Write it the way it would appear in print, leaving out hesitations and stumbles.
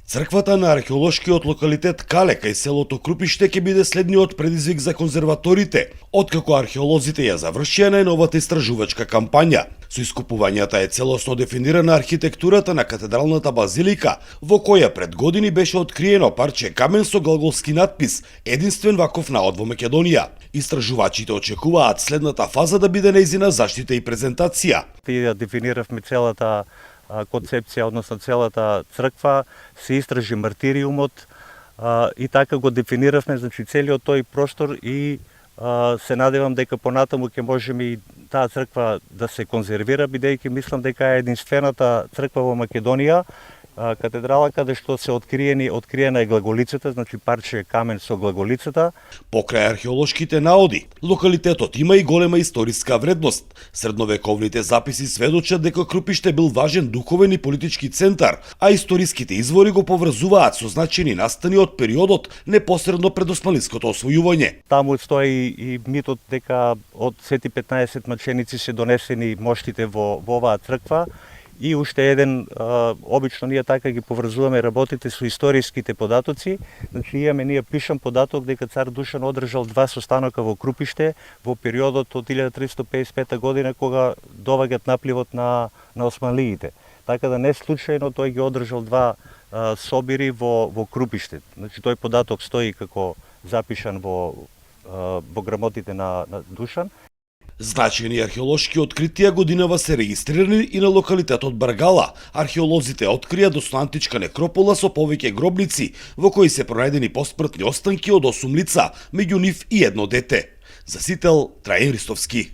Црквата на археолошкиот локалитет Кале кај селото Крупиште ќе биде следниот предизвик за конзерваторите, откако археолозите ја завршија најновата истражувачка кампања. Со искупувањата е целосно дефинирана архитектурата на катедралната базилика, во која пред години беше откриено парче камен со глаголски надпис, единствен ваков наод во Македонија. Истражувачите очекуваат следната фаза да биде нејзина заштита и презентација. Ја дефиниравме целата концепција, односно целата црква, се истражи мартириумот и така го дефиниравме, значи целиот тој простор и се надевам дека понатаму ќе можеме и таа црква да се конзервира, бидејќи мислам дека е единствената црква во Македонија, катедрала каде што се откриена е глаголицата, значи парче камен со глаголицата. Покрај археолошките наоди, локалитетот има и голема историска вредност. Средновековните записи сведочат дека Крупиште бил важен духовен и политички центар, а историските извори го поврзуваат со значајни настани од периодот непосредно пред османлиското освојување. Таму стои и митот дека од сети 15 маченици се донесени моштите во оваа црква. И уште еден, обично ние така ги поврзуваме работите со историските податоци, значи ние пишам податок дека цар Душан одржал 2 состанока во Крупиште во периодот од 1355 година кога доваѓат напливот на османлиите. Така да не случајно тој ги одржал 2 собири во Крупиште. Значи тој податок стои како запишан во грамотите на Душан. Значајни археолошки откритија годинава се регистрирани и на локалитетот Баргала. Археолозите открија достоантичка некропола со повеќе гробници, во кои се пронајдени посмртни останки од 8 лица, меѓу нив и едно дете. За Сител, Трајан Ристовски.